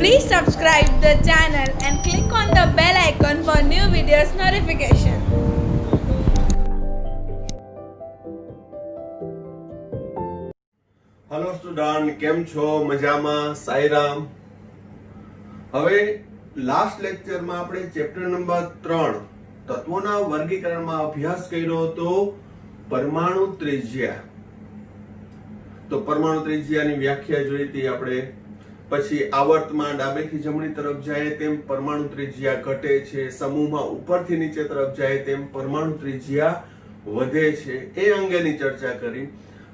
Please subscribe the channel and click on the bell icon for new videos notification. Hello student, કેમ છો? મજામાં? સાઈરામ. હવે last લેક્ચરમાં આપણે ચેપ્ટર નંબર 3 તત્વોના વર્ગીકરણમાં અભ્યાસ કર્યો હતો પરમાણુ ત્રિજ્યા. તો પરમાણુ ત્રિજ્યાની વ્યાખ્યા જોઈ હતી આપણે. પછી આવર્તમાં ડાબેથી જમણી તરફ જાય તેમ પરમાણુ ત્રિજ્યા ઘટે છે, સમૂહમાં ઉપરથી નીચે તરફ જાય તેમ પરમાણુ ત્રિજ્યા વધે છે, એ અંગેની ચર્ચા કરી.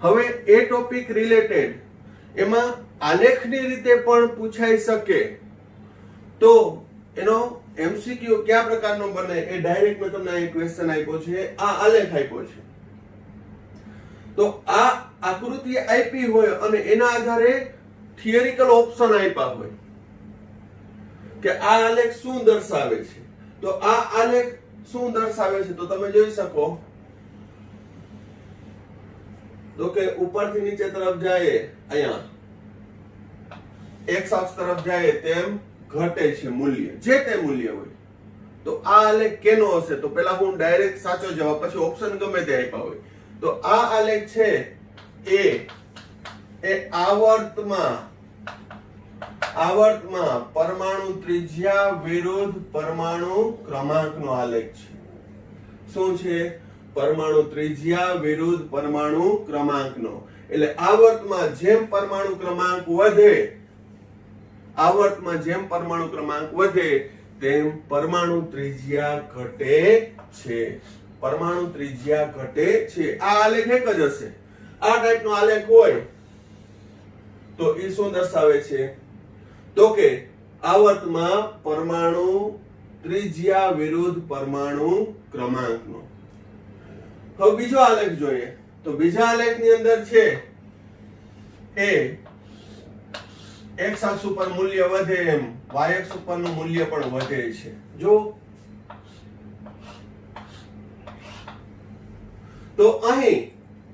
હવે એ ટોપિક રિલેટેડ એમાં આલેખની રીતે પણ પૂછાઈ શકે, તો એનો એમસીક્યુ કયા પ્રકારનો બને એ ડાયરેક્ટ મેં તમને અહીં ક્વેશ્ચન આપ્યો છે. આ આલેખ આપ્યો છે, તો આ આકૃતિ આપી હોય અને એના આધારે થિયરિકલ ઓપ્શન આપ્યા હોય કે આ આલેખ શું દર્શાવે છે, તો આ આલેખ શું દર્શાવે છે તો તમે જોઈ શકો તો કે ઉપરથી નીચે તરફ જાય, અહીંયા એક્સ અક્ષ તરફ જાય તેમ ઘટે છે મૂલ્ય, જે તે મૂલ્ય હોય. તો આ આલેખ કેનો હશે? તો પહેલા હું ડાયરેક્ટ સાચો જવાબ, પછી ઓપ્શન ગમે તે આપ્યા હોય. તો આ આલેખ છે એ આવર્તમાં પરમાણુ ત્રિજ્યા વિરુદ્ધ પરમાણુ ક્રમાંકનો આલેખ છે. શું છે? પરમાણુ ત્રિજ્યા વિરુદ્ધ પરમાણુ ક્રમાંકનો. એટલે આવર્તમાં જેમ પરમાણુ ક્રમાંક વધે, આવર્તમાં જેમ પરમાણુ ક્રમાંક વધે તેમ પરમાણુ ત્રિજ્યા ઘટે છે. પરમાણુ ત્રિજ્યા ઘટે છે. આ આલેખ એક જ હશે. આ ટાઈપનો આલેખ હોય તો એ શું દર્શાવે છે? તો કે આવર્તમાં પરમાણુ ત્રિજ્યા વિરુદ્ધ પરમાણુ ક્રમાંકનો. હવે બીજો આલેખ જોઈએ. તો બીજા આલેખની અંદર છે એ એક્સ અક્ષ ઉપર મૂલ્ય વધે એમ વાય અક્ષ ઉપરનું મૂલ્ય પણ વધે છે. જો તો અહીં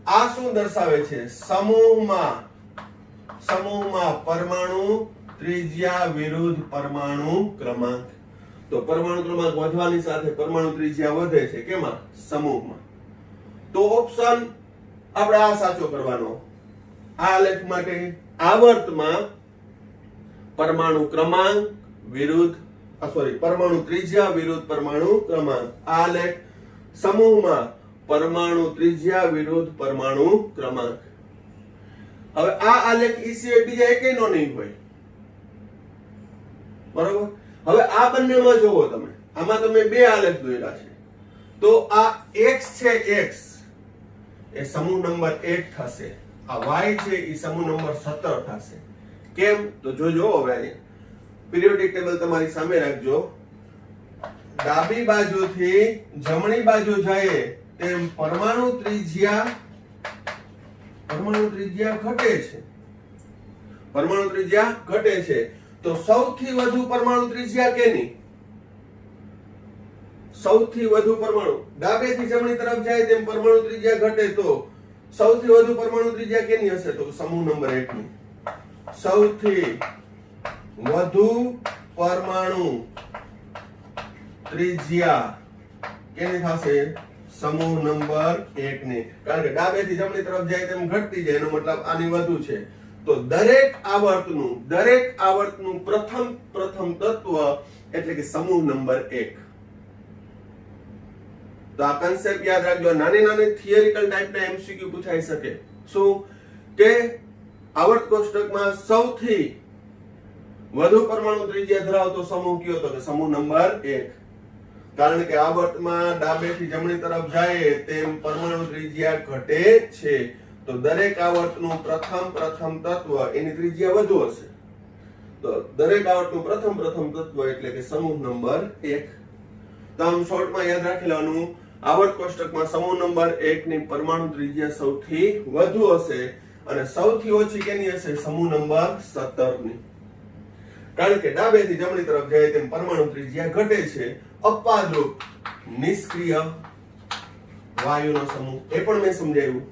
આ શું દર્શાવે છે? સમૂહમાં પરમાણુ ત્રિજ્યા વિરુદ્ધ પરમાણુ ક્રમાંક. તો પરમાણુ ક્રમાંક વધવાની સાથે પરમાણુ ત્રિજ્યા વધે છે. કેમાં? સમૂહમાં. તો ઓપ્શન આપણે આ સાચો કરવાનો. આ આલેખ માટે આવર્તમાં પરમાણુ ક્રમાંક વિરુદ્ધ પરમાણુ ત્રિજ્યા વિરુદ્ધ પરમાણુ ક્રમાંક. આ આલેખ સમૂહમાં પરમાણુ ત્રિજ્યા વિરુદ્ધ પરમાણુ ક્રમાંક. હવે આ આલેખ ઈ સિવાય બીજા એકેયનો નહીં હોય, બરોબર? હવે આ બંનેમાં જોવો તમે, આમાં તમે બે આલેખ દોર્યા છે. તો આ x છે, x એ સમૂહ નંબર 1 થશે. આ y છે એ સમૂહ નંબર 17 થશે. કેમ? તો જોજો. હવે અહીંયા પીરિયોડિક ટેબલ તમારી સામે રાખજો. ડાબી બાજુથી જમણી બાજુ જાય તેમ પરમાણુ ત્રિજ્યા ઘટે છે. પરમાણુ ત્રિજ્યા ઘટે છે. તો સૌથી વધુ પરમાણુ ત્રિજ્યા કેની? સૌથી વધુ પરમાણુ ડાબેથી જમણી તરફ જાય તેમ પરમાણુ ત્રિજ્યા ઘટે, તો સૌથી વધુ પરમાણુ ત્રિજ્યા કેની હશે? તો સમૂહ નંબર 1 ની. સૌથી વધુ પરમાણુ ત્રિજ્યા કેની થશે? સમૂહ નંબર 1 ની. કારણ કે ડાબેથી જમણી તરફ જાય તેમ ઘટતી જાય, એનો મતલબ આની વધુ છે. તો દરેક આવર્તનું પ્રથમ તત્વ એટલે કે સમૂહ નંબર 1. તો આ કન્સેપ્ટ યાદ રાખજો. નાની થિયરિકલ ટાઈપના એમસીક્યુ પૂછાઈ શકે. શું કે આવર્ત કોષ્ટકમાં સૌથી વધુ પરમાણુ ત્રિજ્યા ધરાવતો સમૂહ કયો? તો કે સમૂહ નંબર 1. કારણ કે આવર્તમાં ડાબેથી જમણી તરફ જાય તેમ પરમાણુ ત્રિજ્યા ઘટે છે. તો દરેક આવર્તનું પ્રથમ તત્વ એની ત્રિજ્યા વધુ હશે. તો દરેક આવર્તનું પ્રથમ તત્વ એટલે કે સમૂહ નંબર 1. તો આમ શોર્ટમાં યાદ રાખી લેવાનું, આવર્ત કોષ્ટકમાં સમૂહ નંબર 1 ની પરમાણુ ત્રિજ્યા સૌથી વધુ હશે અને સૌથી ઓછી કેની હશે? સમૂહ નંબર 17 ની. કારણ કે ડાબેથી જમણી તરફ જાય તેમ પરમાણુ ત્રિજ્યા ઘટે છે. અપવાદરૂપ નિષ્ક્રિય વાયુનો સમૂહ, એ પણ મેં સમજાવ્યું.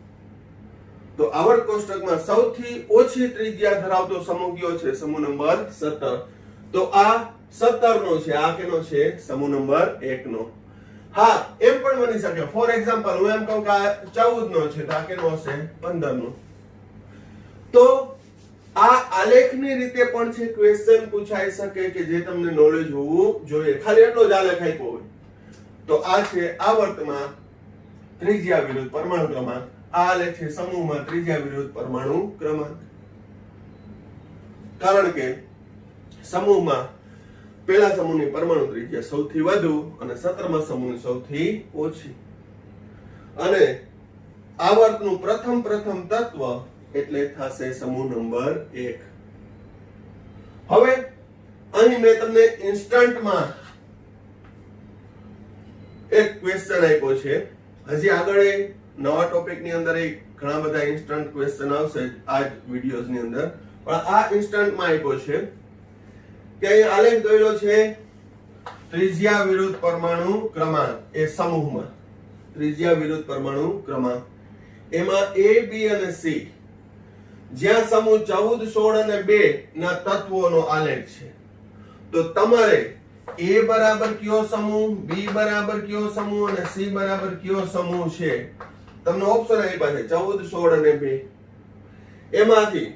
તો આવર્ત કોષ્ટકમાં સૌથી ઓછી ત્રિજ્યા ધરાવતો સમૂહ કયો છે? સમૂહ નંબર 17. તો આ 17 નો છે, આ કેનો છે? સમૂહ નંબર 1 નો. હા, એમ પણ બની શકે, ફોર એક્ઝામ્પલ હું એમ કહું કે આ 14 નો છે, તો આ કેનો હશે? 15 નો. તો આ આલેખની રીતે પણ છે ક્વેશ્ચન પૂછાઈ શકે કે જે તમને નોલેજ હોવું જોઈએ. ખાલી એટલો જ આલેખ આપ્યો હોય તો આ છે આવર્તમાં ત્રિજ્યા વિરુદ્ધ પરમાણુ ક્રમાંક, આ આલેખ છે સમૂહમાં ત્રિજ્યા વિરુદ્ધ પરમાણુ ક્રમાંક. કારણ કે સમૂહમાં પહેલા સમૂહની પરમાણુ ત્રિજ્યા સૌથી વધુ અને 17મા સમૂહની સૌથી ઓછી. અને આવર્તનું પ્રથમ તત્વ એટલે થશે સમૂહ નંબર 1. હવે અહીં મેં તમને ઇન્સ્ટન્ટમાં એક ક્વેશ્ચન આપ્યો છે. હજી આગળ નવા ટોપિકની અંદર ઘણા બધા ઇન્સ્ટન્ટ ક્વેશ્ચન આવશે આ જ વિડિયોઝની અંદર, પણ આ ઇન્સ્ટન્ટમાં આપ્યો છે કે અહીં આલેખ દોર્યો છે ત્રિજ્યા વિરુદ્ધ પરમાણુ ક્રમાંક એ સમૂહમાં, ત્રિજ્યા વિરુદ્ધ પરમાણુ ક્રમાંક, એમાં A, B અને C જ્યાં સમૂહ 14, 16 અને 2 ના તત્વોનો આલેખ છે. તો તમારે A બરાબર કયો સમૂહ, B બરાબર કયો સમૂહ અને C બરાબર કયો સમૂહ છે તમને ઓપ્શન આપ્યા છે 14, 16 અને 2. એમાંથી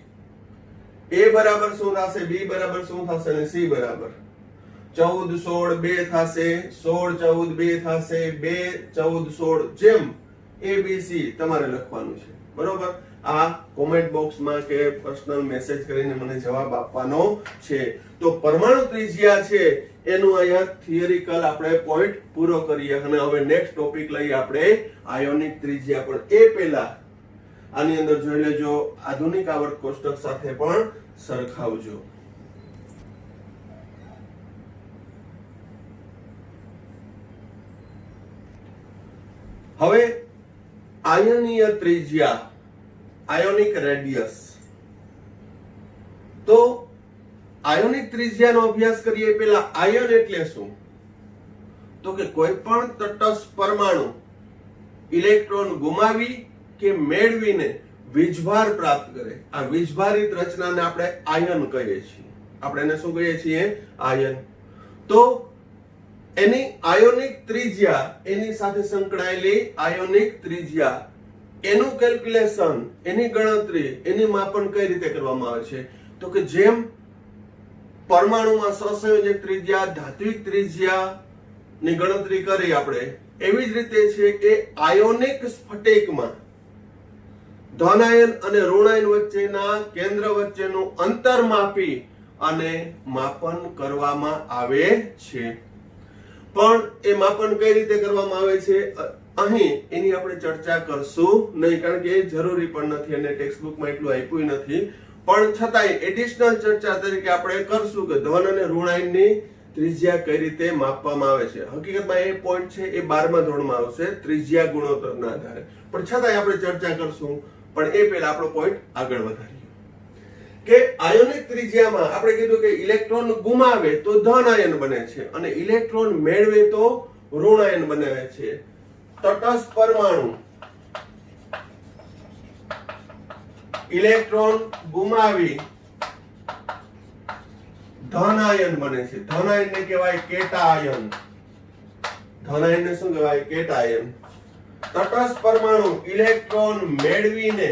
A બરાબર શું થશે, B બરાબર શું થશે અને C બરાબર 14, 16, 2 થશે, 16, 14, 2 થશે, 2, 14, 16 જેમ A, B, C તમારે લખવાનું છે. બરોબર? આ કોમેન્ટ બોક્સમાં કે પર્સનલ મેસેજ કરીને મને જવાબ આપવાનો છે. તો પરમાણુ ત્રિજ્યા છે એનું અહીંયા થિયરિકલ આપણે પોઈન્ટ પૂરો કરીએ અને હવે નેક્સ્ટ ટોપિક લઈએ આપણે આયોનિક ત્રિજ્યા. પણ એ પહેલા આની અંદર જોઈ લેજો, આધુનિક આવર્ત કોષ્ટક સાથે પણ સરખાવજો. હવે આયનીય ત્રિજ્યા, આયોનિક રેડિયસ. તો આયોનિક ત્રિજ્યાનો અભ્યાસ કરીએ પહેલા આયન એટલે શું? તો કે કોઈ પણ તટસ્થ પરમાણુ ઇલેક્ટ્રોન ગુમાવી કે મેળવીને વીજભાર પ્રાપ્ત કરે, આ વીજભારિત રચનાને આપણે આયન કહીએ છીએ. આપણે એને શું કહીએ છીએ? આયન. તો એની આયોનિક ત્રિજ્યા, એની સાથે સંકળાયેલી આયોનિક ત્રિજ્યા, એનું કેલ્ક્યુલેશન, એની ગણતરી, એની માપન કઈ રીતે કરવામાં આવે છે? તો કે જેમ પરમાણુમાં સહસંયોજક ત્રિજ્યા, ધાત્વિક ત્રિજ્યા ની ગણતરી કરી આપણે, એવી જ રીતે છે કે આયોનિક સ્ફટિકમાં ધન આયન અને ઋણ આયન વચ્ચેના કેન્દ્ર વચ્ચેનું અંતર માપી અને માપન કરવામાં આવે છે. પણ એ માપન કઈ રીતે કરવામાં આવે છે અહીં એની આપણે ચર્ચા કરશું નહીં, કારણ કે એ જરૂરી પણ નથી અને ટેક્સ્ટબુકમાં એટલું આપ્યું નથી. પણ છતાંય એડિશનલ ચર્ચા તરીકે આપણે કરશું કે ધન અને ઋણ આયનની ત્રિજ્યા કઈ રીતે માપવામાં આવે છે. હકીકતમાં એ પોઈન્ટ છે એ 12મા ધોરણમાં આવશે ત્રિજ્યા ગુણોત્તરના આધારે, પણ છતાંય આપણે ચર્ચા કરશું. પણ એ પહેલા આપણો પોઈન્ટ આગળ વધારીએ કે આયોનિક ત્રિજ્યામાં આપણે કીધું કે ઇલેક્ટ્રોન ગુમાવે તો ધન આયન બને છે અને ઇલેક્ટ્રોન મેળવે તો ઋણ આયન બને છે. તટસ્થ પરમાણુ ઇલેક્ટ્રોન ગુમાવી ધન આયન બને છે. ધન આયનને કહેવાય કેટા આયન. ધન આયનને શું કહેવાય? કેટા આયન. તટસ્થ પરમાણુ ઇલેક્ટ્રોન મેળવીને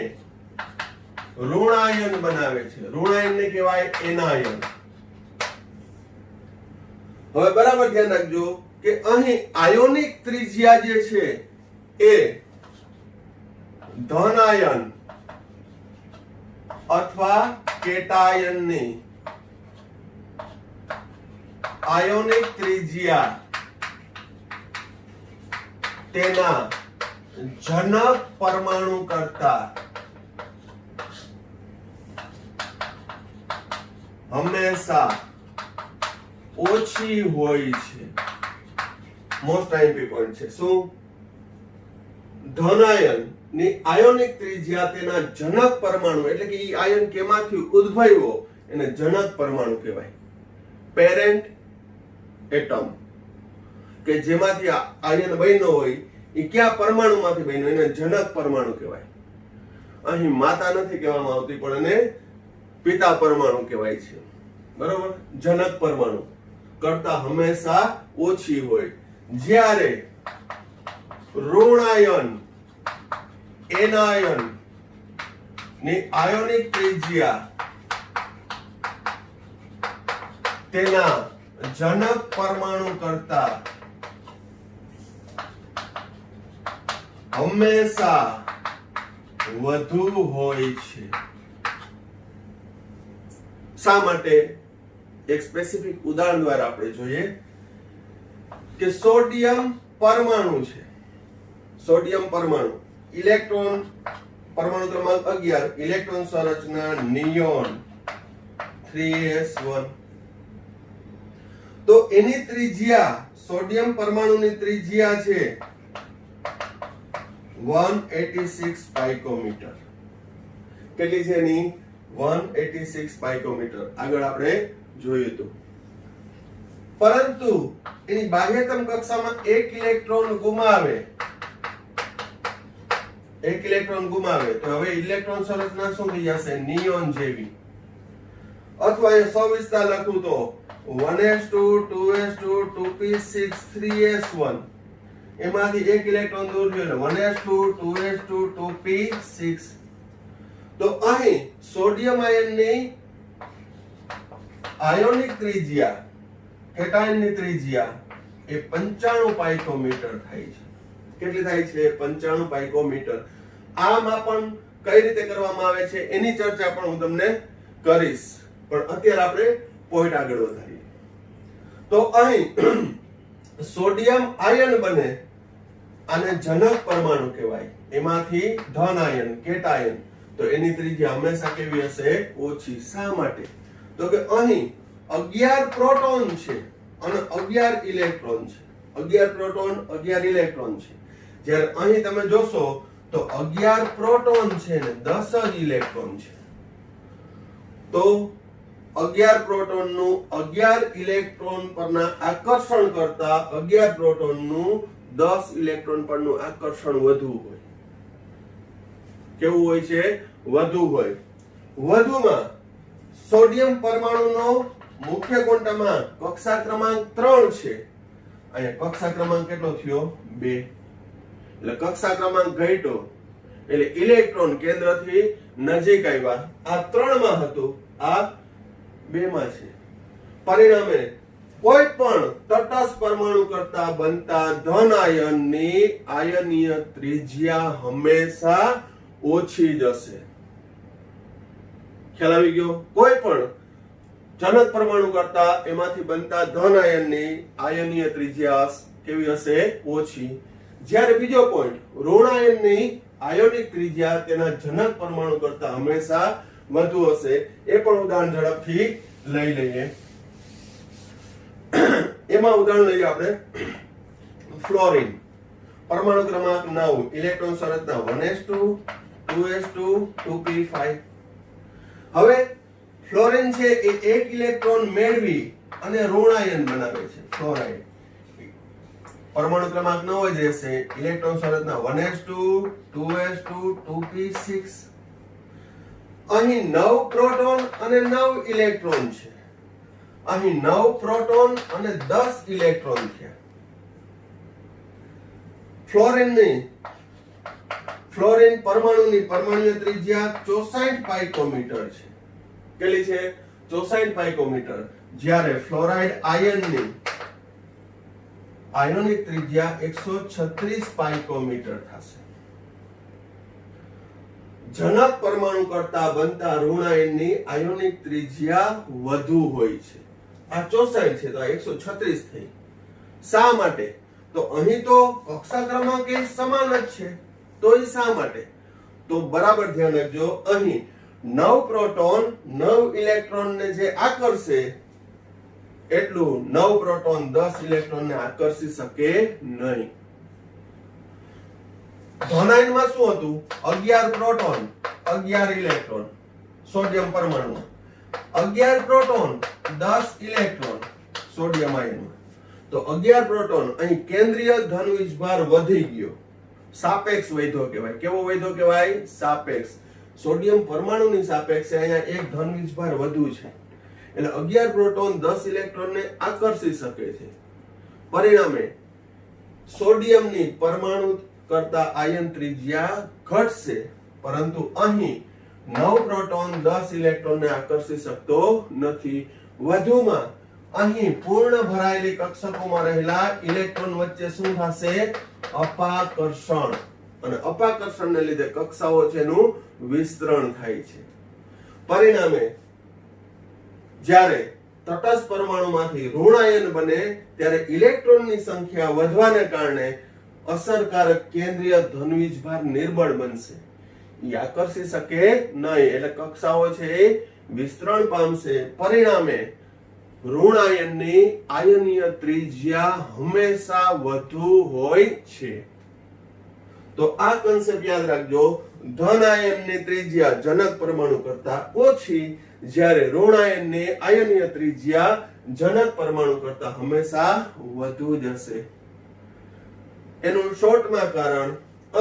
ઋણ આયન બનાવે છે. ઋણ આયનને કહેવાય એનાયન. હવે બરાબર ધ્યાન રાખજો કે અહીં આયોનિક ત્રિજ્યા જે છે એ ધન આયન અથવા કેટાયનની આયોનિક ત્રિજ્યા તેના જનક પરમાણુ કરતા હંમેશા ઓછી હોય છે. મોસ્ટ આઈમ્પી પોઈન્ટ છે. શું? ધન આયન ની આયોનિક ત્રિજ્યા તેના જનક પરમાણુ, એટલે કે એ આયન કેમાંથી ઉદ્ભવ્યો એને જનક પરમાણુ કહેવાય. પેરેન્ટ એટમ કે જેમાંથી આયન બન્યો હોય એ કયા પરમાણુમાંથી બન્યો એને જનક પરમાણુ કહેવાય. અહીં માતા નથી કહેવામાં આવતી પણ એને પિતા પરમાણુ કહેવાય છે. બરોબર, જનક પરમાણુ કરતા હંમેશા ઓછી હોય. જ્યારે ઋણાયન એનાયન ની આયોનિક ત્રિજ્યા તેના જનક પરમાણુ કરતા હંમેશા વધુ હોય છે. શા માટે? એક સ્પેસિફિક ઉદાહરણ દ્વારા આપણે જોઈએ કે સોડિયમ પરમાણુ છે. સોડિયમ પરમાણુ ઇલેક્ટ્રોન પરમાણુ ક્રમાંક 11 ઇલેક્ટ્રોન સંરચના નિયોન 3s1. તો એની ત્રિજ્યા સોડિયમ પરમાણુની ત્રિજ્યા છે 186 પાઇકોમીટર. કેટલી છે એની? 186 પાઇકોમીટર. આગળ આપણે જોયું હતું. પરંતુ એની બાહ્યતમ કક્ષામાં એક ઇલેક્ટ્રોન ગુમાવે તો હવે ઇલેક્ટ્રોન સંરચના શું થઈ જશે? નિયોન જેવી. અથવા એ સવિસ્તાર લખું તો 1s2 2s2 2p6 3s1 એમાંથી એક ઇલેક્ટ્રોન દૂર ગયો એટલે 1s2 2s2 2p6. તો અહીં સોડિયમ આયનની આયોનિક ત્રિજ્યા કેટાયનની ત્રિજ્યા એ 95 પાઇકોમીટર થાય છે. કેટલી થાય છે? 95 પાઇકોમીટર. આ માપન કઈ રીતે કરવામાં આવે છે એની ચર્ચા પણ હું તમને કરીશ, પણ અત્યારે આપણે પોઈન્ટ આગળ વધારીએ. તો અહીં સોડિયમ આયન બને, આને જનક પરમાણુ કહેવાય. એમાંથી ધન આયન કેટાયન, તો એની ત્રિજ્યા હંમેશા કેવી હશે? ઓછી. શા માટે? તો કે અહીં 11 પ્રોટોન છે અને 11 ઇલેક્ટ્રોન છે. 11 પ્રોટોન 11 ઇલેક્ટ્રોન છે. જ્યારે અહીં તમે જોશો તો 11 પ્રોટોન છે ને 10 જ ઇલેક્ટ્રોન છે. તો 11 પ્રોટોનનું 11 ઇલેક્ટ્રોન પરના આકર્ષણ કરતા 11 પ્રોટોનનું 10 ઇલેક્ટ્રોન પરનું આકર્ષણ વધુ હોય. કેવું હોય છે? વધુ હોય. વધુમાં સોડિયમ પરમાણુનો મુખ્ય ક્વોન્ટમમાં કક્ષા ક્રમાંક 3 છે. અહીંયા કક્ષા ક્રમાંક કેટલો થયો? 2. એટલે કક્ષા ક્રમાંક ઘટ્યો એટલે ઇલેક્ટ્રોન કેન્દ્રથી નજીક આવ્યા. આ 3 માં હતું, આ 2 માં છે. પરિણામે કોઈ પણ તટસ્થ પરમાણુ કરતા બનતા ધન આયનની આયનીય ત્રિજ્યા હંમેશા ઓછી જ હશે. ખ્યાલ આવી ગયો? કોઈ પણ જનક પરમાણુ કરતા એમાંથી બનતા ધન આયનની આયનીય ત્રિજ્યા કેવી હશે? ઓછી. જ્યારે બીજો પોઈન્ટ ઋણ આયનની આયોનિક ત્રિજ્યા તેના જનક પરમાણુ કરતા હંમેશા વધુ હશે. એ પણ ઉદાહરણ ઝડપથી લઈ લઈએ. એમાં ઉદાહરણ લઈએ આપણે ફ્લોરિન પરમાણુ ક્રમાંક 9 ઇલેક્ટ્રોન સંરચના 1s2 2s2 2p5. હવે ફ્લોરિન છે એ એક ઇલેક્ટ્રોન મેળવી અને ઋણાયન બનાવે છે. ફ્લોરાઇડ પરમાણુ ક્રમાંક 9 જ રહેશે. ઇલેક્ટ્રોન સંરચના 1s2 2s2 2p6. અહીં 9 પ્રોટોન અને 9 ઇલેક્ટ્રોન છે. અહીં 9 પ્રોટોન અને 10 ઇલેક્ટ્રોન છે. ફ્લોરિન પરમાણુની પરમાણુની ત્રિજ્યા 64 પાઇકોમીટર છે. કેટલી છે? 64 પાઇકોમીટર. જ્યારે ફ્લોરાઇડ આયનની આયોનિક ત્રિજ્યા 136 પાઇકોમીટર થશે. જનક પરમાણુ કરતા બનતા ઋણ આયનની આયોનિક ત્રિજ્યા વધુ હોય છે. આ 64 છે તો આ 136 થઈ. શા માટે? તો અહીં તો કક્ષા ક્રમાંક એ સમાન જ છે. તો એ શા માટે? તો બરાબર ધ્યાન રાખજો. અહીં 9 પ્રોટોન 9 ઇલેક્ટ્રોન ને જે આકર્ષે એટલું 9 પ્રોટોન 10 ઇલેક્ટ્રોન ને આકર્ષી શકે નહીં. ધનાયનમાં શું હતું? 11 પ્રોટોન 11 ઇલેક્ટ્રોન. સોડિયમ પરમાણુ 11 પ્રોટોન 10 ઇલેક્ટ્રોન સોડિયમ આયનમાં. તો 11 પ્રોટોન અહીં કેન્દ્રીય ધન વીજભાર વધી ગયો. સાપેક્ષ વધ્યો કહેવાય. કેવો વધ્યો કહેવાય? સાપેક્ષ. સોડિયમ પરમાણુની સાપેક્ષે અહીંયા એક ધન વીજભાર વધુ છે. એટલે 11 પ્રોટોન 10 ઇલેક્ટ્રોનને આકર્ષી શકે છે. પરિણામે સોડિયમની પરમાણુ કરતા આયન ત્રિજ્યા ઘટશે, પરંતુ અહીં 9 પ્રોટોન 10 ઇલેક્ટ્રોનને આકર્ષી શકતો નથી. વધુમાં અહીં પૂર્ણ ભરાયેલી કક્ષકોમાં રહેલા ઇલેક્ટ્રોન વચ્ચે શું થશે? અપાકર્ષણ. અને અપાકર્ષણને લીધે કક્ષાઓ છે એનું વિસ્તરણ થાય છે. પરિણામે જ્યારે તટસ્થ પરમાણુમાંથી ઋણ આયન બને ત્યારે ઇલેક્ટ્રોનની સંખ્યા વધવાને કારણે અસરકારક કેન્દ્રીય ધનવીજભાર નિર્બળ બનશે, એ આકર્ષી શકે નહીં, એટલે કક્ષાઓ છે એ વિસ્તરણ પામશે. પરિણામે ઋણ આયનની આયનીય ત્રિજ્યા હંમેશા વધુ હોય છે. તો આ કન્સેપ્ટ યાદ રાખજો. ધન આયનની ત્રિજ્યા જનક પરમાણુ કરતા ઓછી, જ્યારે ઋણ આયનની આયનીય ત્રિજ્યા જનક પરમાણુ કરતા હંમેશા વધુ જ હશે. એનું શોર્ટમાં કારણ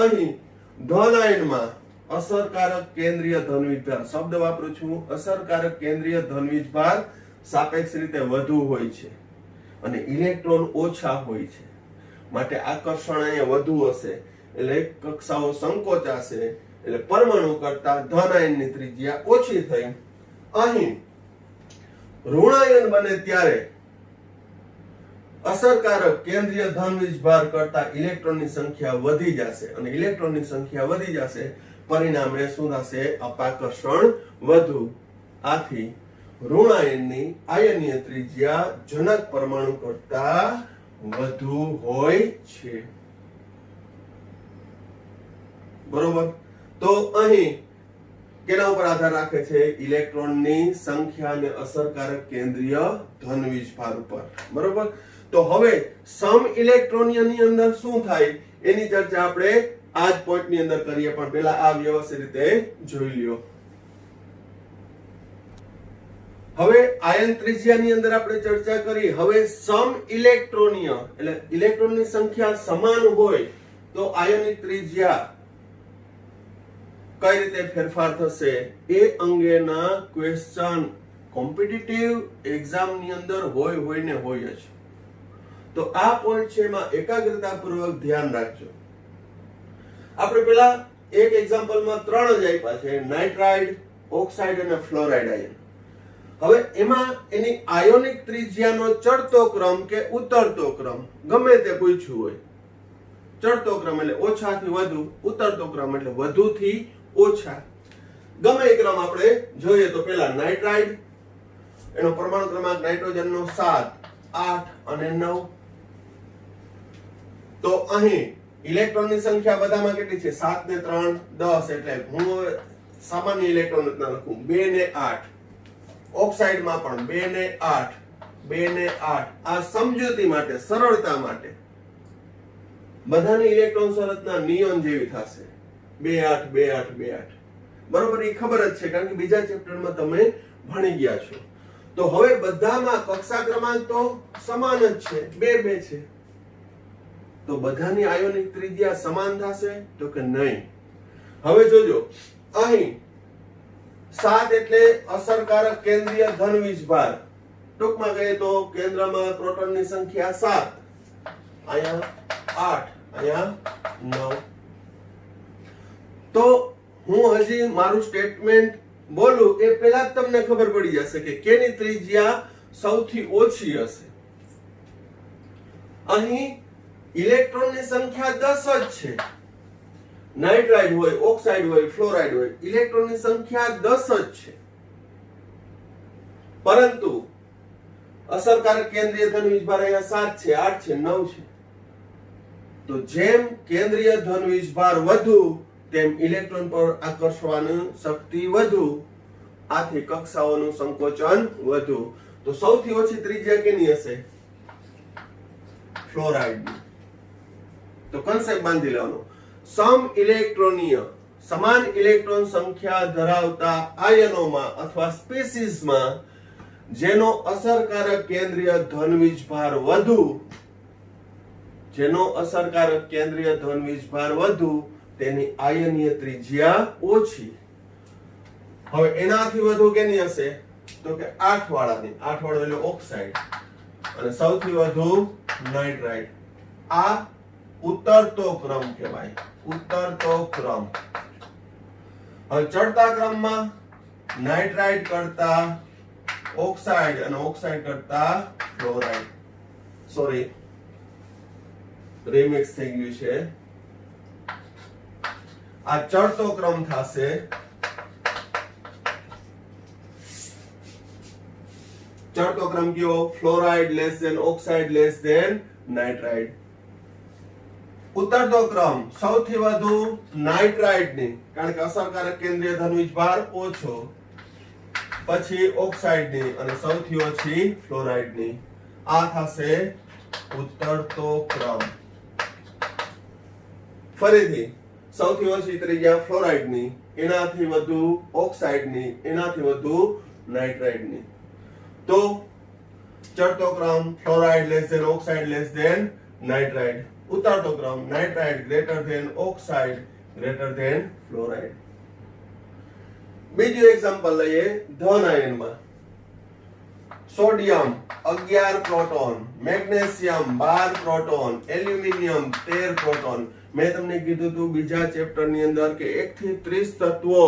અહીં ધન આયનમાં અસરકારક કેન્દ્રીય ધનવીજભાર શબ્દ વાપરું છું. અસરકારક કેન્દ્રીય ધનવીજભાર સાપેક્ષ રીતે વધુ હોય છે અને ઇલેક્ટ્રોન ઓછા હોય છે, માટે આકર્ષણ અહીંયા વધુ હશે, એટલે કક્ષાઓ સંકોચાશે, એટલે પરમાણુ કરતા ધન આયનની ત્રિજ્યા ઓછી થઈ. અહીં ઋણાયન બને ત્યારે અસરકારક કેન્દ્રીય ધનવીજભાર કરતા ઇલેક્ટ્રોનની સંખ્યા વધી જશે, અને ઇલેક્ટ્રોનની સંખ્યા વધી જશે, પરિણામે શું થશે? અપાકર્ષણ વધુ. આથી ઋણાયનની આયનીય ત્રિજ્યા જનક પરમાણુ કરતા વધુ હોય છે. બરોબર. તો અહીં કેના ઉપર આધાર રાખે છે? ઇલેક્ટ્રોનની સંખ્યા અને અસરકારક કેન્દ્રીય ધનવીજભાર ઉપર. બરોબર. તો હવે સમ ઇલેક્ટ્રોનિયની અંદર શું થાય એની ચર્ચા આપણે આ જ પોઈન્ટ ની અંદર કરીએ, પણ પહેલા આ વ્યવસ્થિત રીતે જોઈ લ્યો. હવે આયન ત્રિજ્યાની અંદર આપણે ચર્ચા કરી. હવે સમ ઇલેક્ટ્રોનિય એટલે ઇલેક્ટ્રોનની સંખ્યા સમાન હોય તો આયનિક ત્રિજ્યા કઈ રીતે ફેરફાર થશે એ અંગેના ક્વેશ્ચન કોમ્પિટિટિવ એક્ઝામ ની અંદર હોય ને હોય જ. તો આ પોઈન્ટ છે એમાં એકાગ્રતાપૂર્વક ધ્યાન રાખજો. આપણે પેલા એક એક્ઝામ્પલમાં 3 જ આપ્યા છે, નાઇટ્રાઇડ, ઓક્સાઇડ અને ફ્લોરાઇડ આયન. હવે એમાં એની આયોનિક ત્રિજ્યાનો ચડતો ક્રમ કે ઉતરતો ક્રમ ગમે તે પૂછ્યું હોય. ચડતો ક્રમ એટલે ઓછાથી વધુ, ઉતરતો ક્રમ એટલે વધુથી ઓછા. ગમે એ ક્રમ આપણે જોઈએ તો પેલા નાઇટ્રાઇડ, એનો પરમાણુ ક્રમાંક નાઇટ્રોજનનો 7, 8 અને 9. તો અહીં ઇલેક્ટ્રોનની સંખ્યા બધામાં કેટલી છે? 7 ને 3 10, એટલે હું સામાન્ય ઇલેક્ટ્રોન લખું 2 ને 8. ઓક્સાઇડમાં પણ 2 ને 8, 2 ને 8. આ સમજૂતી માટે, સરળતા માટે બધાની ઇલેક્ટ્રોન શરતના નિયમ જેવી થશે. 2 8 2 8 2 8. બરોબર. એ ખબર જ છે, કારણ કે બીજા ચેપ્ટરમાં તમે ભણી ગયા છો. તો હવે બધામાં કક્ષા ક્રમાંક તો સમાન જ છે, 2 2 છે. તો બધાની આયોનિક ત્રિજ્યા સમાન થશે? તો કે નહીં. હવે જોજો, અહીં 7 એટલે અસરકારક કેન્દ્રીય ધનવીજભાર. ટૂંકમાં કહીએ તો કેન્દ્રમાં પ્રોટોનની સંખ્યા 7, અહીંયા 8, અહીંયા 9. તો હું હજી મારું સ્ટેટમેન્ટ બોલું એ પહેલા જ તમને ખબર પડી જશે કે કેની ત્રિજ્યા સૌથી ઓછી હશે. અહીં ઇલેક્ટ્રોનની સંખ્યા 10 જ છે. નાઇટ્રાઇડ હોય, ઓક્સાઇડ હોય, ફ્લોરાઇડ હોય, ઇલેક્ટ્રોનની સંખ્યા 10 જ છે. પરંતુ અસરકારક કેન્દ્રીય ધનવીજભાર અહીંયા 7 છે, 8 છે, 9 છે. તો જેમ કેન્દ્રીય ધનવીજભાર વધુ તેમ ઇલેક્ટ્રોન પર આકર્ષવાની શક્તિ વધુ, આથી કક્ષાઓનું સંકોચન વધુ. તો સૌથી ઓછી ત્રિજ્યા કેની હશે? ફ્લોરાઇડની. તો કન્સેપ્ટ બાંધી લેવાનો. સમ ઇલેક્ટ્રોનીય સમાન ઇલેક્ટ્રોન સંખ્યા ધરાવતા આયનોમાં અથવા સ્પીસીસમાં જેનો અસરકારક કેન્દ્રીય ધનવીજભાર વધુ, તેની આયનીય ત્રિજ્યા ઓછી. હવે એનાથી વધુ કેની હશે? તો કે 8 વાળાની, 8 વાળો એટલે ઓક્સાઇડ, અને સૌથી વધુ નાઇટ્રાઇટ. આ ઉતરતો ક્રમ કહેવાય, ઉતરતો ક્રમ. હવે ચડતા ક્રમમાં નાઇટ્રાઇટ કરતા ઓક્સાઇડ અને ઓક્સાઇડ કરતા ફ્લોરાઇડ, સોરી રિમિક્સ થઈ ગયું છે. આ ચડતો ક્રમ થશે. ચડતો ક્રમ કયો? Fluoride less than oxide less than nitrite. ઉતરતો ક્રમ સૌથી વધુ નાઇટ્રાઇટ ની, કારણ કે અસરકારક કેન્દ્રીય ધનવીજ ભાર ઓછો, પછી ઓક્સાઇડ ની અને સૌથી ઓછી ફ્લોરાઇડ ની. આ થશે ઉતરતો ક્રમ. ફરીથી સૌથી ઓછી ત્રિજ્યા ફ્લોરાઇડ ની, એનાથી વધુ ઓક્સાઇડ ની, એનાથી વધુ નાઇટ્રાઇટ ની. તો ચડતો ક્રમ fluoride less than oxide less than nitrite. ઉતરતો ક્રમ nitrite greater than oxide greater than fluoride. બીજું એક્ઝામ્પલ લઈએ ધન આયનમાં. Sodium 11 proton, magnesium 12 proton, aluminium 13 proton. મેં તમને કીધું હતું બીજા ચેપ્ટર ની અંદર કે 1 થી 30 તત્વો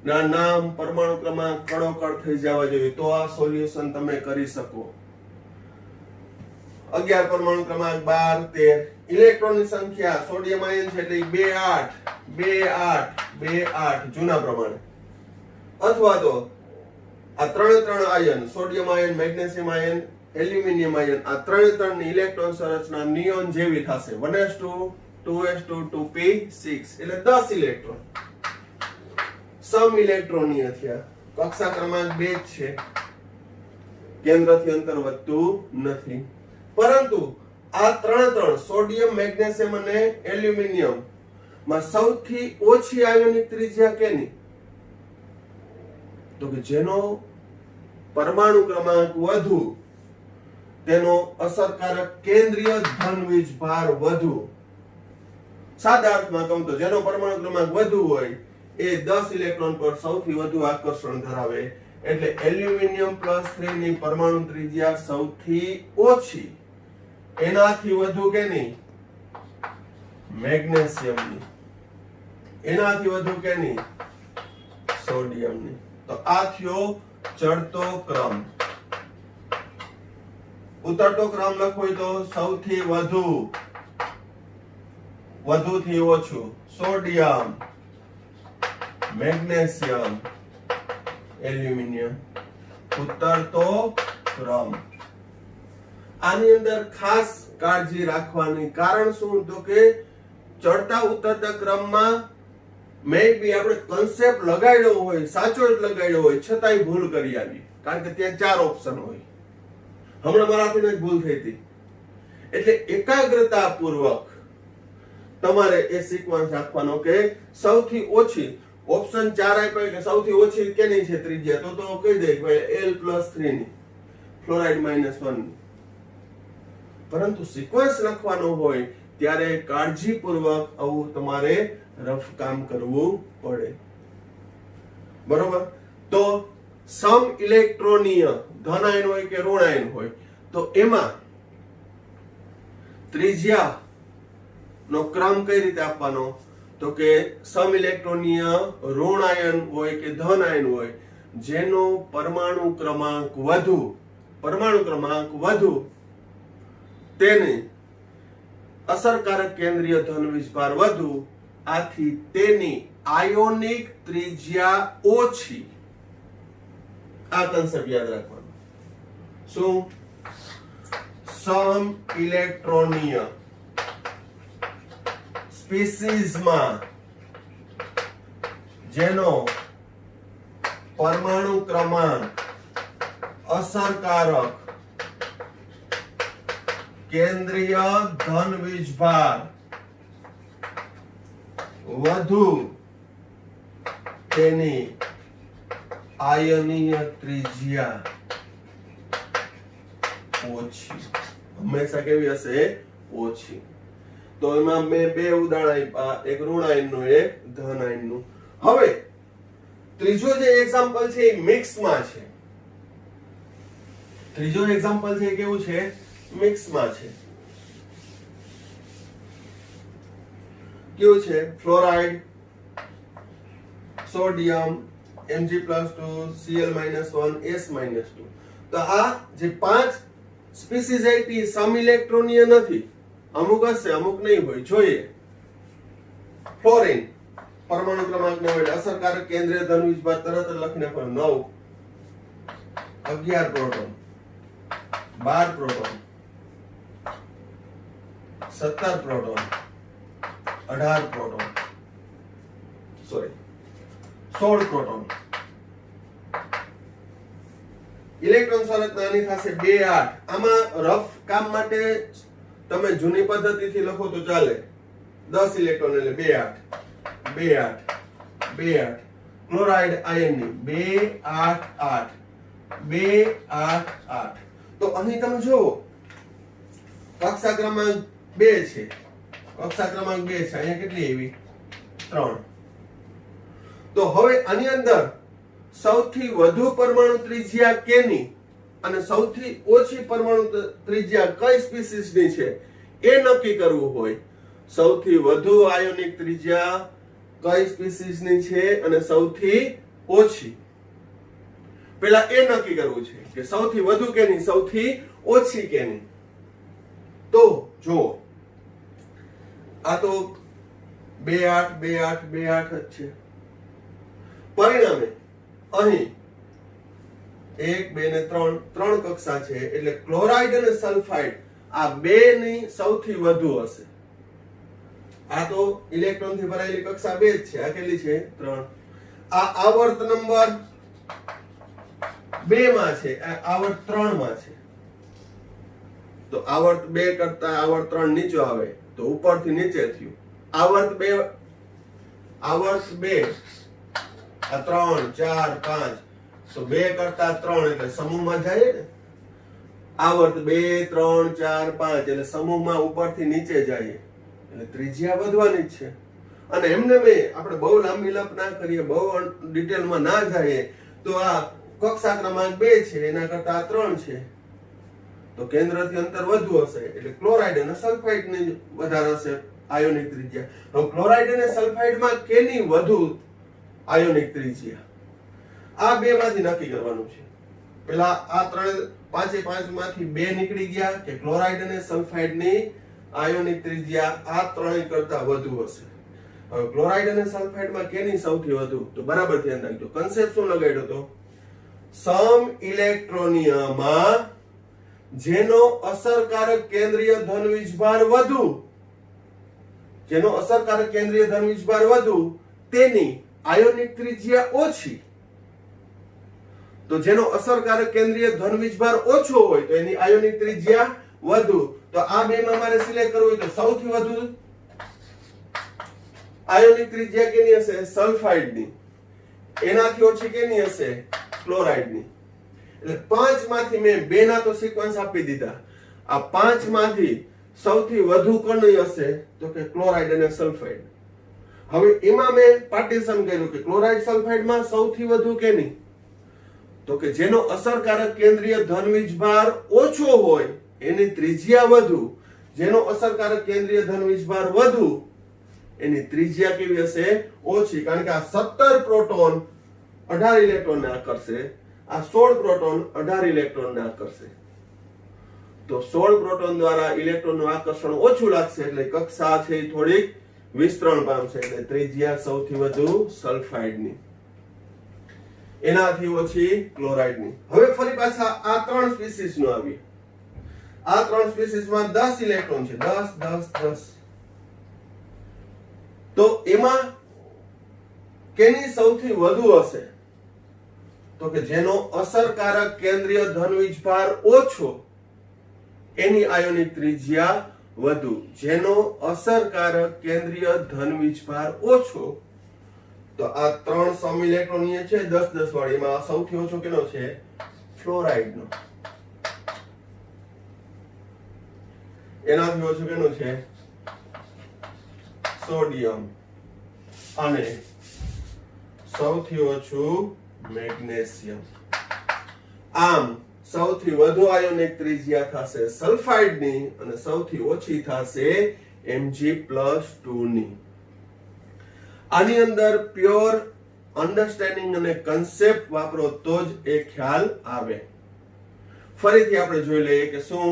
ના નામ, પરમાણુ ક્રમાંક કડોકડ થઈ જવા જોઈએ, તો આ સોલ્યુશન તમે કરી શકો. 11 પરમાણુ ક્રમાંક 12 13. ઇલેક્ટ્રોનની સંખ્યા સોડિયમ આયન છે એટલે 2 8 2 8 2 8 જૂના પ્રમાણે, અથવા તો આ ત્રણે ion sodium ion, magnesium ion, aluminium ion, આ ત્રણે ની ઇલેક્ટ્રોન સંરચના નિયોન જેવી થશે. 1s2 2s2 2p6 એટલે 10 ઇલેક્ટ્રોન. સમ ઇલેક્ટ્રોનીય થયા. કક્ષા ક્રમાંક 2 જ છે, કેન્દ્રથી અંતર વધતું નથી. પરંતુ આ ત્રણ સોડિયમ, મેગ્નેશિયમ અને એલ્યુમિનિયમ માં સૌથી ઓછી આયોનિક ત્રિજ્યા કેની? તો કે જેનો પરમાણુ ક્રમાંક વધુ, તેનો અસરકારક કેન્દ્રીય ધનવીજ ભાર વધુ. સાદા અર્થમાં કહું તો જેનો પરમાણુ ક્રમાંક વધુ હોય એ 10 ઇલેક્ટ્રોન પર સૌથી વધુ આકર્ષણ ધરાવે. એટલે એલ્યુમિનિયમ +3 ની પરમાણુ ત્રિજ્યા સૌથી ઓછી, એનાથી વધુ કેની? મેગ્નેશિયમની. એનાથી વધુ કેની? સોડિયમની. તો આ થયો ચડતો ક્રમ. ઉતરતો ક્રમ લખવો હોય તો સૌથી વધુ, વધુથી ઓછું, સોડિયમ, મેગ્નેશિયમ, એલ્યુમિનિયમ. ઉતરતો ક્રમ. આની અંદર ખાસ કાળજી રાખવાની. કારણ શું? તો કે ચડતા ઉતરતા ક્રમમાં મે બી આપણે કન્સેપ્ટ લગાડ્યો હોય, સાચો જ લગાડ્યો હોય, છતાંય ભૂલ કરી આવી, કારણ કે ત્યાં 4 ઓપ્શન હોય. હમણાં મારાથી જ ભૂલ થઈ હતી. એટલે એકાગ્રતા પૂર્વક તમારે એ સિક્વન્સ રાખવાનો કે સૌથી ઓછી, ઓપ્શન 4 આપ્યા કે સૌથી ઓછી કેની છે ત્રિજ્યા, તો કહી દે કે ભાઈ L+3 ની, ફ્લોરાઇડ -1 ની. પરંતુ સિક્વન્સ લખવાનો હોય ત્યારે કાળજીપૂર્વક આવું તમારે રફ કામ કરવું પડે. બરોબર? તો સમ ઇલેક્ટ્રોનીય ધન આયન હોય કે ઋણ આયન હોય, તો એમાં ત્રિજ્યા નો ક્રમ કઈ રીતે આપવાનો? તો કે સમ ઇલેક્ટ્રોનીય ઋણ આયન હોય કે ધન આયન હોય, જેનો પરમાણુ ક્રમાંક વધુ, તેને અસરકારક કેન્દ્રીય ધનવીજભાર વધુ, આથી તેની આયોનિક ત્રિજ્યા ઓછી. આ કન્સેપ્ટ યાદ રાખવાનો. શું? સમ ઇલેક્ટ્રોનીય સ્પીસીઝમાં જેનો પરમાણુ ક્રમાંક અસરકારક કેન્દ્રીય ધનવીજભાર વધુ, તેની આયનીય ત્રિજ્યા ઓછી. હંમેશા કેવી હશે? ઓછી. તો એમાં મેં 2 ઉદાહરણ આપ્યા, એક ઋણ આયનનું, એક ધન આયનનું. હવે ત્રીજો જે એક્ઝામ્પલ છે એ મિક્સમાં છે. ત્રીજો એક્ઝામ્પલ છે કેવું છે, મિક્સમાં છે. કેવું છે, fluoride, sodium, Mg+2, Cl-1, S-2. તો આ જે 5 સ્પીસીઝ આપી સમ ઇલેક્ટ્રોનીય નથી, અમુક હશે અમુક નહીં હોય. જોઈએ ફ્લોરિન પરમાણુ ક્રમાંક 9 એટલે અસરકારક કેન્દ્રીય ધન વીજભાર તરત જ લખીને પણ 9, 11 proton, 12 proton, 17 proton, 18 proton, 16 proton. Electron સંરચના આની થશે 2 8. આમાં રફ કામ માટે તમે જૂની પદ્ધતિથી લખો તો ચાલે. 10 ઇલેક્ટ્રોન એટલે 2 8, 2 8, 2 8. ક્લોરાઇડ આયનની 2 8 8, 2 8 8. તો અહીં તમે જુઓ કક્ષા ક્રમાંક 2 છે, કક્ષા ક્રમાંક 2 છે, અહીંયા કેટલી આવી 3. તો હવે આની અંદર સૌથી વધુ પરમાણુ ત્રિજ્યા કેની અને સૌથી ઓછી પરમાણુ ત્રિજ્યા કઈ સ્પીસીસની છે એ નક્કી કરવું હોય. સૌથી વધુ આયોનિક ત્રિજ્યા કઈ સ્પીસીસની છે અને સૌથી ઓછી, પેલા એ નક્કી કરવું છે કે સૌથી વધુ કેની, સૌથી ઓછી કેની. તો જો આ તો 2 8 2 8 2 8 જ છે. પરિણામે અહીં 1 2 ને 3 3 કક્ષા છે એટલે ક્લોરાઇડ અને સલ્ફાઇડ આ બે ની સૌથી વધુ હશે. આ તો ઇલેક્ટ્રોન થી ભરાયેલી કક્ષા 2 જ છે. આ કેટલી છે 3. આ આવર્ત નંબર 2 માં છે, આ આવર્ત 3 માં છે. તો આવર્ત 2 કરતા આવર્ત 3 નીચે આવે તો ઉપરથી નીચે થયું. આવર્ત 2 આ 3 4 5 તો 2 કરતા 3 એટલે સમૂહમાં જાય ને. આવર્ત 2 3 4 5 એટલે સમૂહમાં ઉપરથી નીચે જાય એટલે ત્રિજ્યા વધવાની જ છે. અને એમને આપણે બહુ લાંબી લપ ના કરીએ, બહુ ડિટેલમાં ના જઈએ તો આ કક્ષા ક્રમાંક 2 છે એના કરતા 3 છે તો કેન્દ્રથી અંતર વધુ હશે એટલે ક્લોરાઇડ અને સલ્ફાઇડ ની વધારે હશે આયોનિક ત્રિજ્યા. હવે ક્લોરાઇડ અને સલ્ફાઇડમાં કેની વધુ આયોનિક ત્રિજ્યા, આ બે માંથી નક્કી કરવાનું છે. પેલા આ 5 માંથી 2 નીકળી ગયા કે ક્લોરાઇડ અને સલ્ફાઇડ ની આયોનિક ત્રિજ્યા આ ત્રણેય કરતા વધુ હશે. હવે ક્લોરાઇડ અને સલ્ફાઇડ માં કેની સૌથી વધુ, તો બરાબર ધ્યાન રાખજો. કન્સેપ્ટ શું લગાડ્યો તો, સમ ઇલેક્ટ્રોનિયમમાં જેનો અસરકારક કેન્દ્રીય ધન વીજભાર વધુ, જેનો અસરકારક કેન્દ્રીય ધન વીજભાર વધુ તેની આયોનિક ત્રિજ્યા ઓછી. તો જેનો અસરકારક કેન્દ્રીય ધન વીજભાર ઓછો હોય તો એની આયોનિક ત્રિજ્યા વધુ. તો આ બે માં મારે સિલેક્ટ કરવું હોય તો સૌથી વધુ આયોનિક ત્રિજ્યા કેની હશે, સલ્ફાઇડ ની. એનાથી ઓછી કેની હશે, ક્લોરાઇડ ની. એટલે 5 માંથી મેં 2 ના તો સિક્વન્સ આપી દીધા. આ 5 માંથી સૌથી વધુ કોની હશે તો કે ક્લોરાઇડ અને સલ્ફાઇડ. હવે એમાં મેં પાર્ટીશન કર્યું કે ક્લોરાઇડ સલ્ફાઇડ માં સૌથી વધુ કેની, તો કે જેનો અસરકારક કેન્દ્રીય ધન વીજભાર ઓછો હોય એની ત્રિજ્યા વધુ, જેનો અસરકારક કેન્દ્રીય ધન વીજભાર વધુ એની ત્રિજ્યા કેવી હશે, ઓછી. કારણ કે આ 17 પ્રોટોન 18 ઇલેક્ટ્રોન ને આકર્ષે, આ 16 પ્રોટોન 18 ઇલેક્ટ્રોન ને આકર્ષે. તો 16 પ્રોટોન દ્વારા ઇલેક્ટ્રોનનું આકર્ષણ ઓછું લાગશે એટલે કક્ષા છે એ થોડીક વિસ્તરણ પામશે એટલે ત્રિજ્યા સૌથી વધુ સલ્ફાઇડની, એનાથી ઓછી ક્લોરાઇડની. હવે ફરી પાછા આ 3 સ્પીસીસ નું આવી. આ 3 સ્પીસીસમાં 10 ઇલેક્ટ્રોન છે, 10 10 10. તો એમાં કેની સૌથી વધુ હશે તો કે જેનો અસરકારક કેન્દ્રીય ધન વીજભાર ઓછો એની આયોનિક ત્રિજ્યા વધુ. જેનો અસરકારક કેન્દ્રીય ધન વીજભાર ઓછો, તો આ 3 સમ ઇલેક્ટ્રોન છે 10 10 વાળી, એમાં સૌથી ઓછો કેનો છે, ફ્લોરાઇડ નો. એનાથી ઓછો કેનો છે, સોડિયમ. અને સૌથી ઓછું મેગ્નેશિયમ. આમ સૌથી વધુ આયોનિક ત્રિજ્યા થશે સલ્ફાઇડની અને સૌથી ઓછી થશે Mg+2 ની. આની અંદર પ્યોર અન્ડરસ્ટેન્ડિંગ અને કન્સેપ્ટ વાપરો તો જ એ ખ્યાલ આવે. ફરીથી આપણે જોઈ લઈએ કે શું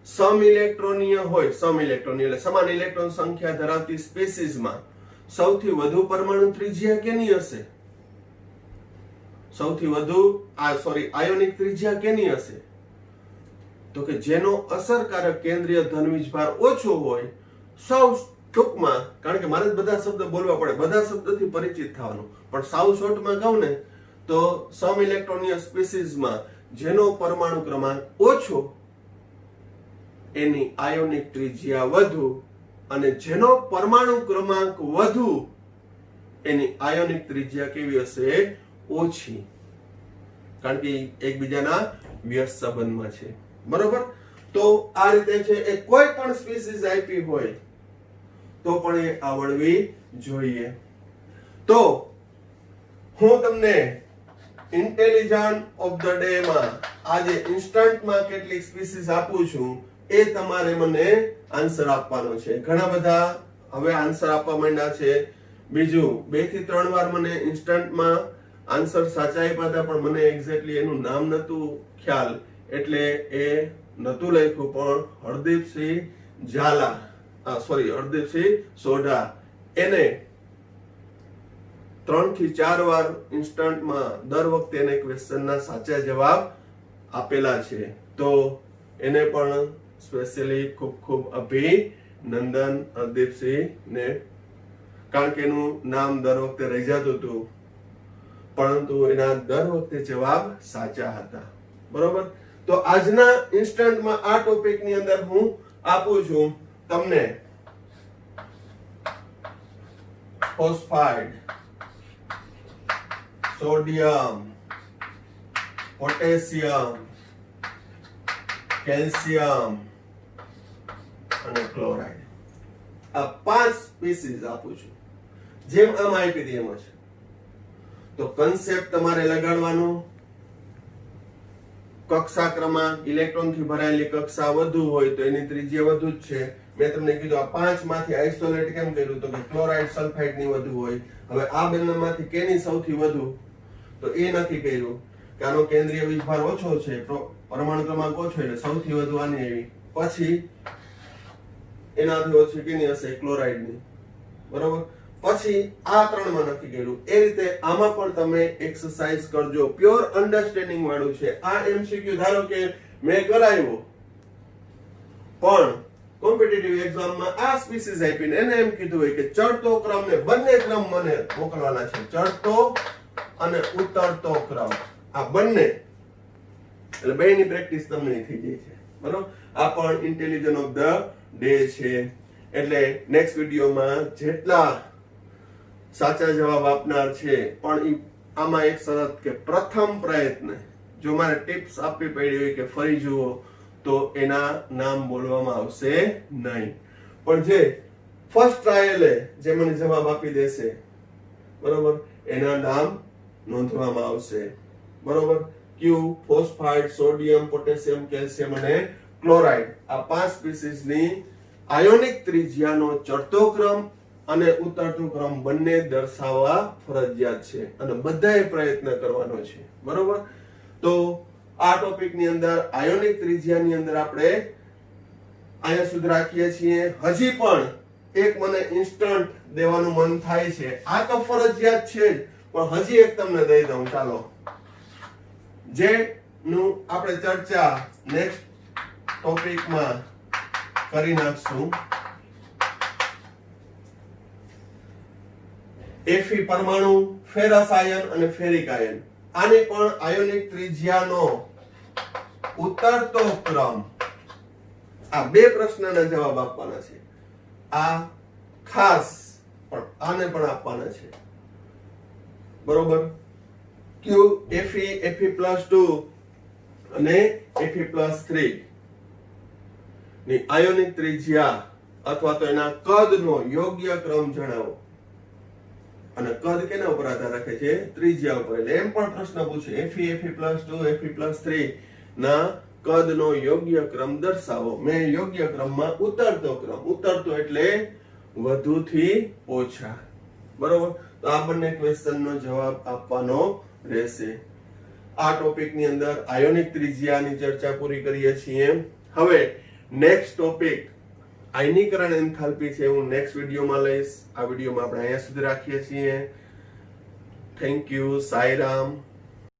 સમઇલેક્ટ્રોનીય હોય, સમઇલેક્ટ્રોનીય એટલે સમાન ઇલેક્ટ્રોન સંખ્યા ધરાવતી સ્પીસીઝમાં સૌથી વધુ પરમાણુ ત્રિજ્યા કેની હશે? સૌથી વધુ આયોનિક ત્રિજ્યા કેની હશે? તો કે જેનો અસરકારક કેન્દ્રીય ધનવીજભાર ઓછો હોય. સૌ ટૂંકમાં, કારણ કે મારે બધા શબ્દ બોલવા પડે, બધા શબ્દથી પરિચિત થવાનું, પણ સાવ શોર્ટમાં કહું ને તો સમઇલેક્ટ્રોનીય સ્પીસીઝમાં જેનો પરમાણુ ક્રમાંક ઓછો એની આયોનિક ત્રિજ્યા વધુ, અને જેનો પરમાણુ ક્રમાંક વધુ એની આયોનિક ત્રિજ્યા કેવી હશે? ઓછી. કારણ કે એકબીજાના વ્યસ્ત સંબંધમાં છે. બરોબર? તો આ રીતે છે એ કોઈ પણ સ્પીસીઝ આપી હોય તો પણ એ આવડવી જોઈએ. તો હું તમને ઇન્ટેલિજન્ટ ઓફ ધ ડે માં આજે ઇન્સ્ટન્ટમાં કેટલીક સ્પીસીઝ આપું છું, એ તમારે મને આન્સર આપવાનો છે. ઘણા બધા હવે આન્સર આપવા માંડ્યા છે. બીજું 2 થી 3 વાર મને ઇન્સ્ટન્ટમાં આન્સર સાચા આપ્યા હતા, પણ મને એક્ઝેક્ટલી એનું નામ નતું ખ્યાલ, એટલે એ નતું લખ્યું. પણ હરદીપસિંહ ઝાલા, હરદીપસિંહ સોઢા, એને 3 થી 4 વાર ઇન્સ્ટન્ટમાં દર વખતે એને ક્વેશ્ચનના સાચા જવાબ આપેલા છે. તો એને પણ સ્પેશિયલી ખૂબ ખૂબ અભિનંદન હરદીપસિંહને, કારણ કે એનું નામ દર વખતે રહી જતું હતું, પરંતુ એના દર વખતે જવાબ સાચા હતા. બરોબર? તો આજના ઇન્સ્ટન્ટમાં આ ટોપિકની અંદર હું આપું છું તમને ફોસ્ફાઇડ, સોડિયમ, પોટેશિયમ, કેલ્શિયમ અને ક્લોરાઇડ. આ 5 સ્પીસીઝ આપું છું. જેમ આમ આપી હતી એમ જ. તો કન્સેપ્ટ તમારે લગાડવાનો. કક્ષા ક્રમાંક, ઇલેક્ટ્રોન થી ભરાયેલી કક્ષા વધુ હોય તો એની ત્રિજ્યા વધુ જ છે. મેં તમને કીધું આ 5 માંથી આઇસોલેટ કેમ કર્યું? તો કે ક્લોરાઇડ સલ્ફાઇડ ની વધુ હોય. હવે આ બંનેમાંથી કેની સૌથી વધુ? તો એ નથી કર્યું કે આનો કેન્દ્રીય વીજભાર ઓછો છે, પરમાણુ ક્રમાંક ઓછો, એટલે સૌથી વધુ આની આવી. પછી એનાથી ઓછી કેની હશે? ક્લોરાઇડની. બરોબર? પછી આ 3 માં નક્કી કર્યું. એ રીતે આમાં પણ તમે એક્સરસાઇઝ કરજો. પ્યોર અન્ડરસ્ટેન્ડિંગ વાળું છે. આ એમસીક્યુ ધારો કે મેં કરાવ્યો, પણ કોમ્પિટિટિવ એક્ઝામમાં આ સ્પીસીઝ આપીને એને એમ કીધું હોય કે ચડતો ક્રમ ને બંને ક્રમ મને મોકલવાના છે, ચડતો અને ઉતરતો ક્રમ, આ બંને, એટલે બેની પ્રેક્ટિસ તમને થઈ જાય છે. બરોબર? આ પણ ઇન્ટેલિજન્ટ ઓફ ધ ડે છે. એટલે નેક્સ્ટ વિડીયોમાં જેટલા સાચા જવાબ આપનાર છે, પણ આમાં એક શરત કે પ્રથમ પ્રયત્ન, જો મારે ટિપ્સ આપવી પડી હોય કે ફરી જુઓ, તો એના નામ બોલવામાં આવશે નહીં. પણ જે ફર્સ્ટ ટ્રાયલે જે મને જવાબ આપી દેશે, બરોબર, એના નામ નોંધવામાં આવશે. બરોબર? ક્યુ, ફોસ્ફાઇડ, સોડિયમ, પોટેશિયમ, કેલ્શિયમ અને ક્લોરાઇડ, આ 5 સ્પીસીઝની આયોનિક ત્રિજ્યાનો ચડતો ક્રમ અને ઉતરતો ક્રમ બંને દર્શાવવા ફરજિયાત છે, અને બધાએ પ્રયત્ન કરવાનો છે. બરોબર? તો આ ટોપિકની અંદર આયોનિક ત્રિજ્યાની અંદર આપણે અહીંયા સુધી રાખીએ છીએ. હજી પણ એક મને ઇન્સ્ટન્ટ દેવાનું મન થાય છે. આ તો ફરજિયાત છે જ, પણ હજી એક તમને દઈ દઉં. ચાલો, જેનું આપણે ચર્ચા નેક્સ્ટ ટોપિકમાં કરી નાખશું. એફી પરમાણુ, ફેરસ આયન અને ફેરિક આયન, આને પણ આયોનિક ત્રિજ્યાનો ઉતરતો ક્રમ, આ 2 પ્રશ્નના જવાબ આપવાના છે. આ ખાસ પણ આને પણ આપવાના છે. બરોબર? ક્યુ, એફી, Fe+2 અને Fe+3 ની આયોનિક ત્રિજ્યા અથવા તો એના કદનો યોગ્ય ક્રમ જણાવો. અને કદ કેના ઉપર આધાર રાખે છે? ત્રિજ્યા ઉપર. એટલે એમ પણ પ્રશ્ન પૂછે Fe, Fe+2, Fe+3 ના કદનો યોગ્ય ક્રમ દર્શાવો. મેં યોગ્ય ક્રમમાં ઉતરતો એટલે વધુથી ઓછા. બરોબર, તો આ બંને ક્વેશ્ચનનો જવાબ આપવાનો રહેશે. આ ટોપિકની અંદર આયોનિક ત્રિજ્યાની ચર્ચા પૂરી કરીએ છીએ. હવે નેક્સ્ટ ટોપિક આયનીકરણ એન્થાલ્પી છે, હું નેક્સ્ટ વિડીયોમાં લઈશ. આ વિડીયોમાં આપણે અહીંયા સુધી રાખીએ છીએ. Thank you. સાઈરામ.